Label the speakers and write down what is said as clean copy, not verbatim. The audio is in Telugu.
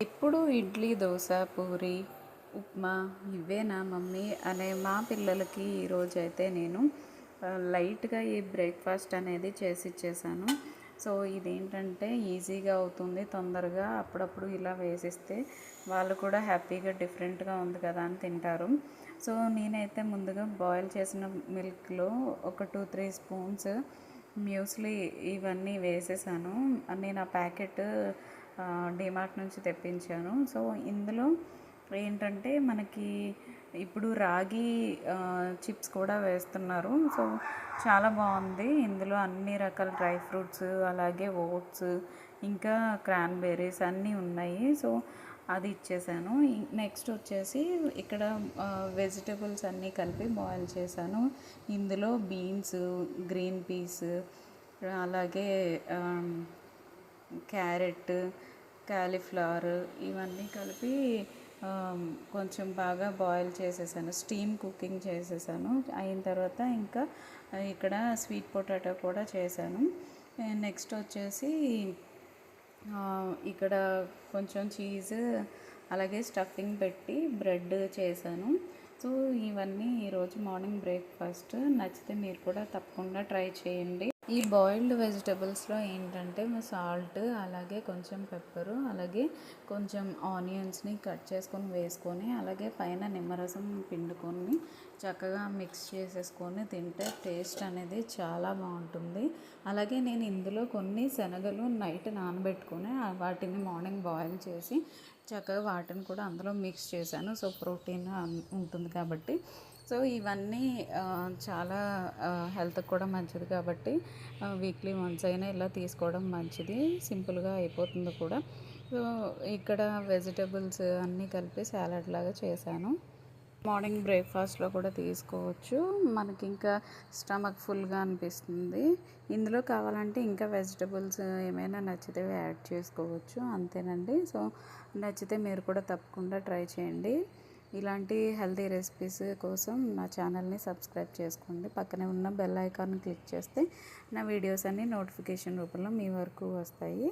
Speaker 1: ఇప్పుడు ఇడ్లీ, దోస, పూరి, ఉప్మా ఇవేనా మమ్మీ అనే మా పిల్లలకి ఈరోజైతే నేను లైట్గా ఈ బ్రేక్ఫాస్ట్ అనేది చేసి ఇచ్చేసాను. సో ఇదేంటంటే ఈజీగా అవుతుంది, తొందరగా అప్పుడప్పుడు ఇలా వేసిస్తే వాళ్ళు కూడా హ్యాపీగా డిఫరెంట్గా ఉంది కదా అని తింటారు. సో నేనైతే ముందుగా బాయిల్ చేసిన మిల్క్లో ఒక 2-3 స్పూన్స్ మ్యూస్లీ ఇవన్నీ వేసేసాను. నేను ఆ ప్యాకెట్ డీమార్ట్ నుంచి తెప్పించాను. సో ఇందులో ఏంటంటే మనకి ఇప్పుడు రాగి చిప్స్ కూడా వేస్తున్నారు. సో చాలా బాగుంది. ఇందులో అన్ని రకాల డ్రై ఫ్రూట్స్, అలాగే ఓట్స్, ఇంకా క్రాన్బెర్రీస్ అన్నీ ఉన్నాయి. సో అది ఇచ్చేసాను. నెక్స్ట్ వచ్చేసి ఇక్కడ వెజిటబుల్స్ అన్నీ కలిపి బాయిల్ చేశాను. ఇందులో బీన్స్, గ్రీన్ పీస్, అలాగే క్యారెట్, క్యాలీఫ్లవర్ ఇవన్నీ కలిపి కొంచెం బాగా బాయిల్ చేసేసాను, స్టీమ్ కుకింగ్ చేసేసాను. అయిన తర్వాత ఇంకా ఇక్కడ స్వీట్ పొటాటో కూడా చేశాను. నెక్స్ట్ వచ్చేసి ఇక్కడ కొంచెం చీజ్, అలాగే స్టఫింగ్ పెట్టి బ్రెడ్ చేశాను. సో ఇవన్నీ ఈరోజు మార్నింగ్ బ్రేక్ఫాస్ట్. నచ్చితే మీరు కూడా తప్పకుండా ట్రై చేయండి. ఈ బాయిల్డ్ వెజిటబుల్స్లో ఏంటంటే సాల్ట్, అలాగే కొంచెం పెప్పరు, అలాగే కొంచెం ఆనియన్స్ని కట్ చేసుకొని వేసుకొని, అలాగే పైన నిమ్మరసం పిండుకొని చక్కగా మిక్స్ చేసేసుకొని తింటే టేస్ట్ అనేది చాలా బాగుంటుంది. అలాగే నేను ఇందులో కొన్ని శనగలు నైట్ నానబెట్టుకొని వాటిని మార్నింగ్ బాయిల్ చేసి చక్కగా వాటిని కూడా అందులో మిక్స్ చేశాను. సో ప్రోటీన్ ఉంటుంది కాబట్టి. సో ఇవన్నీ చాలా హెల్త్కి కూడా మంచిది కాబట్టి వీక్లీ వన్స్ అయినా ఇలా తీసుకోవడం మంచిది. సింపుల్గా అయిపోతుంది కూడా. సో ఇక్కడ వెజిటబుల్స్ అన్నీ కలిపి సాలడ్ లాగా చేశాను. మార్నింగ్ బ్రేక్ఫాస్ట్లో కూడా తీసుకోవచ్చు. మనకి ఇంకా స్టమక్ ఫుల్గా అనిపిస్తుంది. ఇందులో కావాలంటే ఇంకా వెజిటబుల్స్ ఏమైనా నచ్చితే యాడ్ చేసుకోవచ్చు, అంతేనండి. సో నచ్చితే మీరు కూడా తప్పకుండా ట్రై చేయండి. ఇలాంటి హెల్తీ రెసిపీస్ కోసం నా ఛానల్ని సబ్స్క్రైబ్ చేసుకోండి. పక్కనే ఉన్న బెల్ ఐకాన్ క్లిక్ చేస్తే నా వీడియోస్ అన్నీ నోటిఫికేషన్ రూపంలో మీ వరకు వస్తాయి.